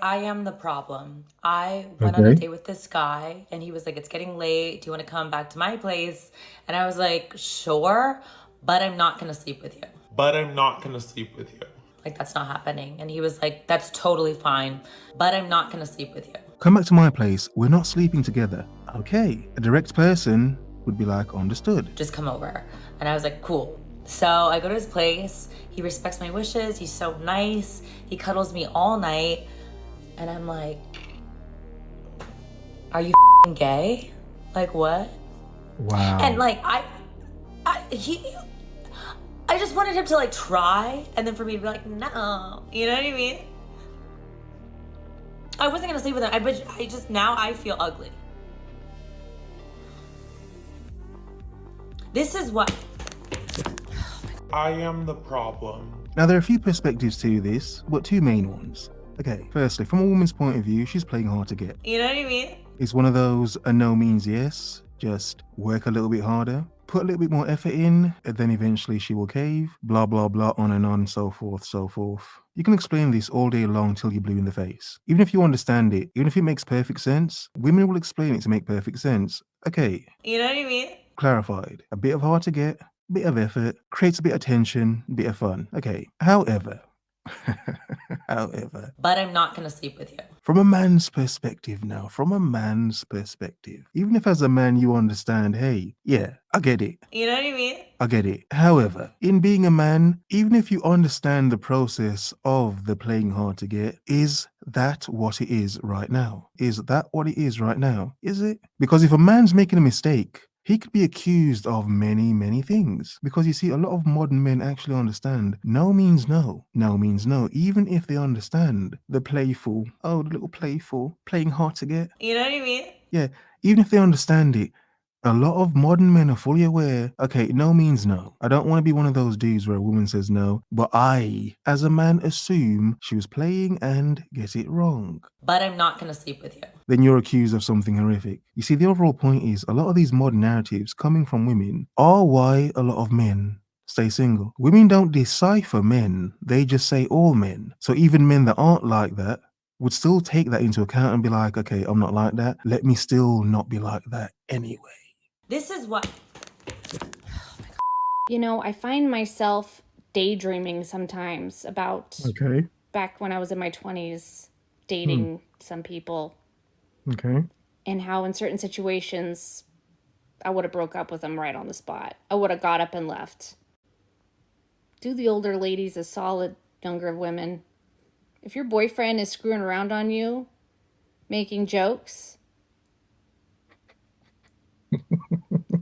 I am the problem. I went on a Okay. date with this guy and he was like, it's getting late. Do you want to come back to my place? And I was like, sure, but I'm not going to sleep with you. But I'm not gonna sleep with you. Like, that's not happening. And he was like, that's totally fine, but I'm not going to sleep with you. Come back to my place. We're not sleeping together. Okay. A direct person would be like, understood. Just come over. And I was like, cool. So I go to his place. He respects my wishes. He's so nice. He cuddles me all night. And I'm like, are you gay? Like, what? Wow. And like, I just wanted him to like try, and then for me to be like, no, you know what I mean? I wasn't gonna sleep with him. I just now I feel ugly. This is what I am the problem. Now, there are a few perspectives to this, but two main ones. Okay, firstly, from a woman's point of view, she's playing hard to get. you know what I mean? It's one of those a no means yes, just work a little bit harder, put a little bit more effort in, and then eventually she will cave, blah, blah, blah, on and on, so forth, so forth. You can explain this all day long till you're blue in the face. Even if you understand it, even if it makes perfect sense, women will explain it to make perfect sense. Okay, You know what I mean? clarified. A bit of hard to get, bit of effort, creates a bit of tension, bit of fun. Okay, however, But I'm not gonna sleep with you. from a man's perspective now, from a man's perspective, even if as a man you understand, hey, yeah, I get it. You know what I mean? I get it. However, in being a man, even if you understand the process of the playing hard to get, is that what it is right now? Is that what it is right now? Is it? Because if a man's making a mistake, he could be accused of many, many things. Because you see, a lot of modern men actually understand no means no. No means no. Even if they understand the playful, oh, the little playful, playing hard to get. You know what I mean? Yeah, even if they understand it, a lot of modern men are fully aware, okay, no means no. I don't want to be one of those dudes where a woman says no, but I, as a man, assume she was playing and get it wrong. But I'm not gonna sleep with you. Then you're accused of something horrific. You see, the overall point is a lot of these modern narratives coming from women are why a lot of men stay single. Women don't decipher men, they just say all men. So even men that aren't like that would still take that into account and be like, okay, I'm not like that. Let me still not be like that anyway. This is what You know, I find myself daydreaming sometimes about Okay. back when I was in my 20s, dating some people, Okay. and how in certain situations I would have broke up with them right on the spot. I would have got up and left. Do the older ladies a solid, younger women. If your boyfriend is screwing around on you, making jokes,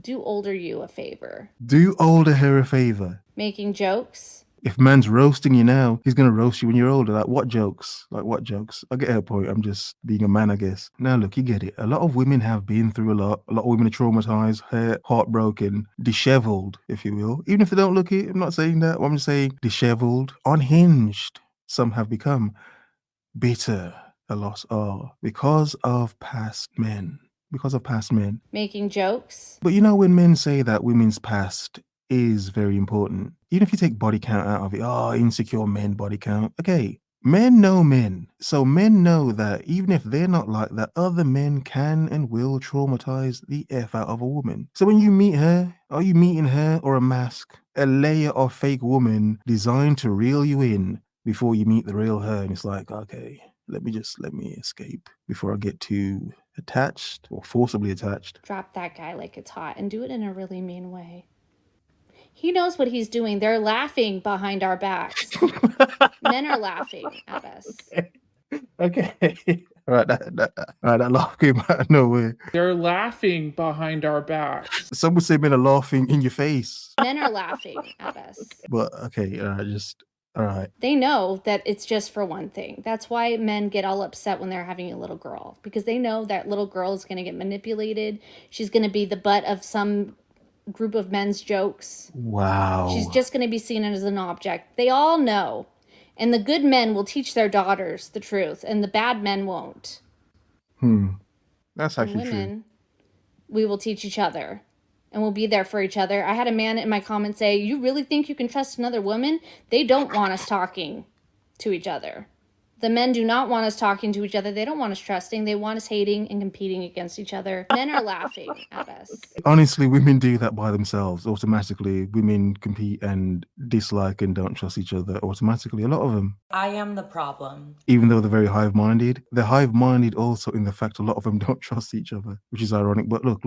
do older you a favor. Do older her a favor. Making jokes, If man's roasting you now, he's gonna roast you when you're older. Like what jokes? Like what jokes? I get her point. I'm just being a man, I guess. Now look, you get it. A lot of women have been through a lot. A lot of women are traumatized, hurt, heartbroken, disheveled, if you will. Even if they don't look it, I'm not saying that. I'm just saying disheveled, unhinged. Some have become bitter. A lot are because of past men. Because of past men. making jokes, But you know, when men say that women's past is very important, even if you take body count out of it, oh, insecure men body count. Okay, men know men. So men know that even if they're not like that, other men can and will traumatize the F out of a woman. So when you meet her, are you meeting her or a mask? A layer of fake woman designed to reel you in before you meet the real her. And it's like, okay, let me escape before I get too attached or forcibly attached. drop that guy like it's hot, and do it in a really mean way. He knows what he's doing. They're laughing behind our backs. Men are laughing at us. Okay. All right, that laugh came out of nowhere. They're laughing behind our backs. Some would say men are laughing in your face. Men are laughing at us. But okay, all right. They know that it's just for one thing. That's why men get all upset when they're having a little girl, because they know that little girl is going to get manipulated. She's going to be the butt of some group of men's jokes. Wow. She's just going to be seen as an object. They all know. And the good men will teach their daughters the truth, and the bad men won't. That's And actually true. women, we will teach each other, and we'll be there for each other. I had a man in my comments say, "You really think you can trust another woman? They don't want us talking to each other." The men do not want us talking to each other. They don't want us trusting. They want us hating and competing against each other. Men are laughing at us. Honestly, women do that by themselves automatically. Women compete and dislike and don't trust each other automatically. A lot of them. I am the problem. Even though they're very hive-minded, they're hive-minded also in the fact a lot of them don't trust each other, which is ironic. But look.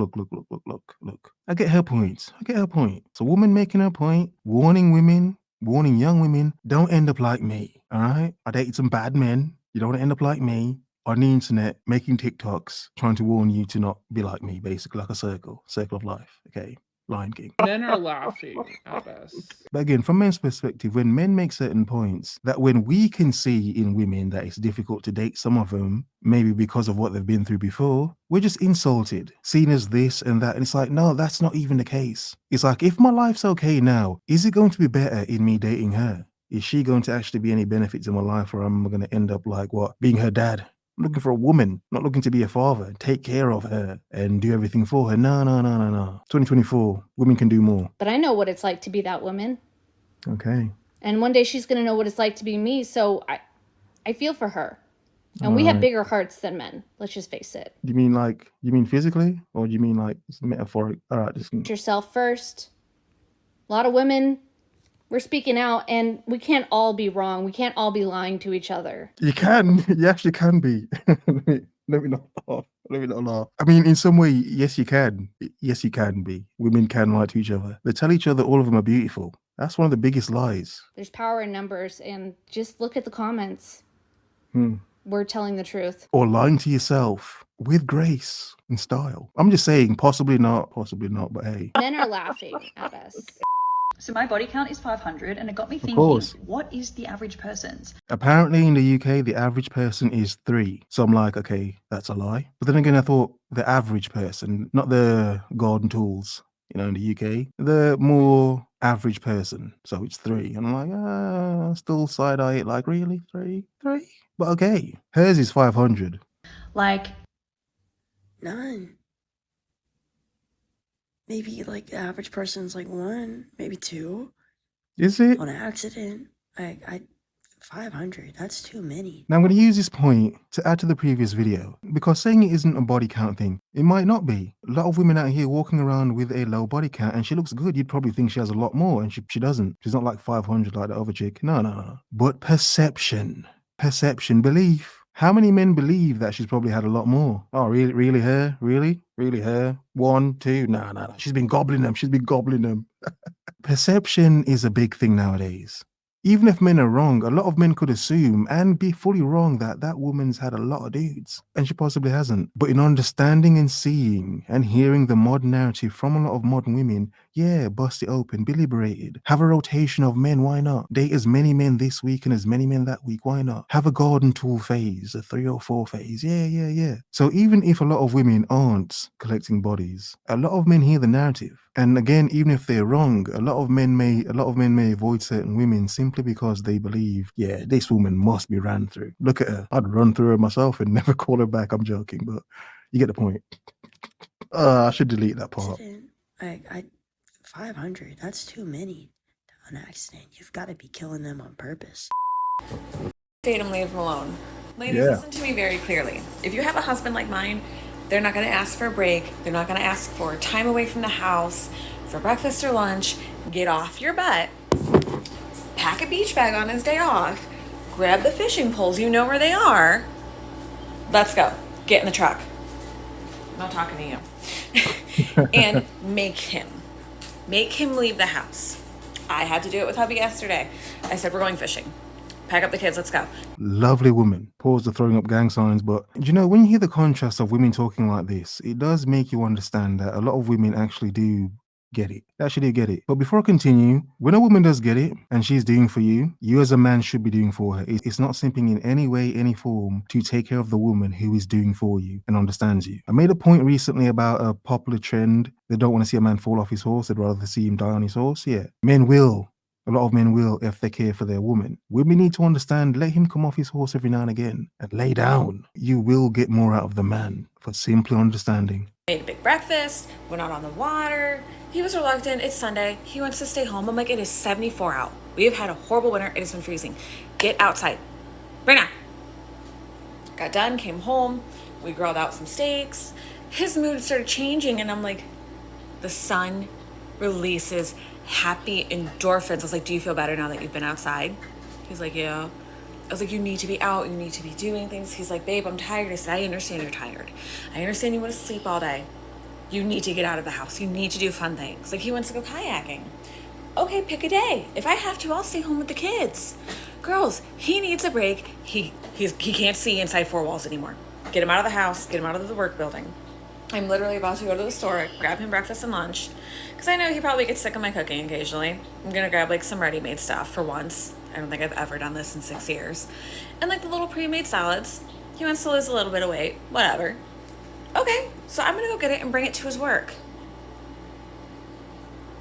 I get her point. It's a woman making her point, warning women, warning young women, don't end up like me. All right? I dated some bad men. You don't want to end up like me on the internet, making TikToks, trying to warn you to not be like me, basically, like a circle of life. Okay. Lion King. Men are laughing at us. But again, from men's perspective, when men make certain points, that when we can see in women that it's difficult to date some of them, maybe because of what they've been through before, we're just insulted, seen as this and that. And it's like, no, that's not even the case. It's like, if my life's okay now, is it going to be better in me dating her? Is she going to actually be any benefit to my life, or am I going to end up like what? Being her dad? I'm looking for a woman, not looking to be a father, take care of her and do everything for her. No. 2024, women can do more. But I know what it's like to be that woman. Okay. And one day she's going to know what it's like to be me. So I feel for her. And we have bigger hearts than men. Let's just face it. You mean physically, or do you mean like it's metaphoric? All right, just Put yourself first. A lot of women, we're speaking out, and we can't all be wrong. We can't all be lying to each other. You can. You actually can be. Let me not laugh. I mean, in some way, yes, you can. Yes, you can be. Women can lie to each other. They tell each other all of them are beautiful. That's one of the biggest lies. There's power in numbers, and just look at the comments. We're telling the truth. Or lying to yourself with grace and style. I'm just saying, possibly not, but hey. Men are laughing at us. So my body count is 500, and it got me thinking, what is the average person's? Apparently in the UK, the average person is 3. So I'm like, okay, that's a lie. But then again, I thought the average person, not the garden tools, in the UK, the more average person. So it's 3. And I'm like, still side-eye it, like, really? 3? But okay, hers is 500. Like, none. Maybe like the average person's like 1, maybe 2. Is it? On accident. I 500, that's too many. Now I'm going to use this point to add to the previous video, because saying it isn't a body count thing, it might not be. A lot of women out here walking around with a low body count, and she looks good. You'd probably think she has a lot more, and she doesn't. She's not like 500 like the other chick. No. But perception, belief. How many men believe that she's probably had a lot more? Oh, really her? Really her? 1, 2? No. She's been gobbling them. Perception is a big thing nowadays. Even if men are wrong, a lot of men could assume and be fully wrong that woman's had a lot of dudes, and she possibly hasn't. But in understanding and seeing and hearing the modern narrative from a lot of modern women, yeah, bust it open, be liberated. Have a rotation of men, why not? Date as many men this week and as many men that week, why not? Have a garden tool phase, a 3 or 4 phase, yeah. So even if a lot of women aren't collecting bodies, a lot of men hear the narrative. And again, even if they're wrong, a lot of men may avoid certain women simply because they believe, yeah, this woman must be ran through. Look at her. I'd run through her myself and never call her back. I'm joking, but you get the point. I should delete that part. I 500, that's too many. On accident. You've got to be killing them on purpose. Date him, leave him alone. Ladies, listen to me very clearly. If you have a husband like mine, they're not going to ask for a break. They're not going to ask for time away from the house, for breakfast or lunch. Get off your butt, pack a beach bag on his day off, grab the fishing poles, you know where they are. Let's go. Get in the truck. I'm not talking to you. And make him leave the house. I had to do it with hubby yesterday. I said, we're going fishing. Pack up the kids, let's go. Lovely woman. Pause the throwing up gang signs. But when you hear the contrast of women talking like this, it does make you understand that a lot of women actually do get it. They actually do get it. But before I continue, when a woman does get it and she's doing for you, you as a man should be doing for her. It's not simping in any way, any form to take care of the woman who is doing for you and understands you. I made a point recently about a popular trend. They don't want to see a man fall off his horse. They'd rather see him die on his horse. Yeah. Men will. A lot of men will if they care for their woman. Women need to understand, let him come off his horse every now and again and lay down. You will get more out of the man for simply understanding. Made a big breakfast, went out on the water. He was reluctant. It's Sunday. He wants to stay home. I'm like, it is 74 out. We have had a horrible winter. It has been freezing. Get outside. Right now. Got done, came home, we grilled out some steaks. His mood started changing, and I'm like, the sun releases happy endorphins. I was like, do you feel better now that you've been outside? He's like, yeah. I was like, you need to be out, you need to be doing things. He's like, babe, I'm tired. I said, I understand you're tired. I understand you want to sleep all day. You need to get out of the house. You need to do fun things. Like, he wants to go kayaking. Okay, pick a day. If I have to, I'll stay home with the kids. Girls, he needs a break. He can't see inside four walls anymore. Get him out of the house, get him out of the work building. I'm literally about to go to the store, grab him breakfast and lunch, because I know he probably gets sick of my cooking occasionally. I'm gonna grab like some ready-made stuff for once. I don't think I've ever done this in 6 years. And like the little pre-made salads. He wants to lose a little bit of weight, whatever. Okay, so I'm gonna go get it and bring it to his work.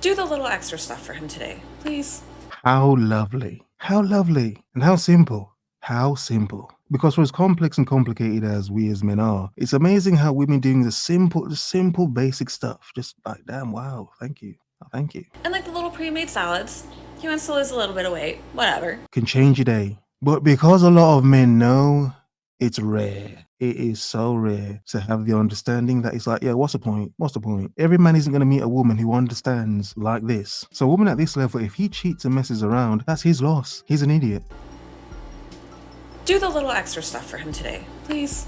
Do the little extra stuff for him today, please. How lovely. How lovely. And how simple. How simple. Because for as complex and complicated as we as men are, it's amazing how women doing the simple basic stuff. Just like, damn, wow, thank you. Oh, thank you. And like the little pre-made salads. He wants to lose a little bit of weight, whatever. Can change your day. But because a lot of men know, it's rare. It is so rare to have the understanding that it's like, yeah, what's the point? What's the point? Every man isn't going to meet a woman who understands like this. So a woman at this level, if he cheats and messes around, that's his loss. He's an idiot. Do the little extra stuff for him today, please.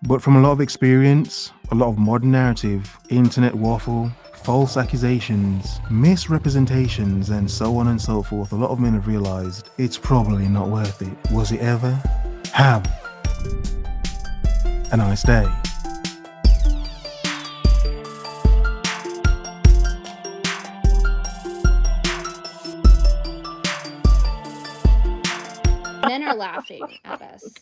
But from a lot of experience, a lot of modern narrative, internet waffle, false accusations, misrepresentations, and so on and so forth, a lot of men have realized it's probably not worth it. Was it ever? Have a nice day. Men are laughing at us.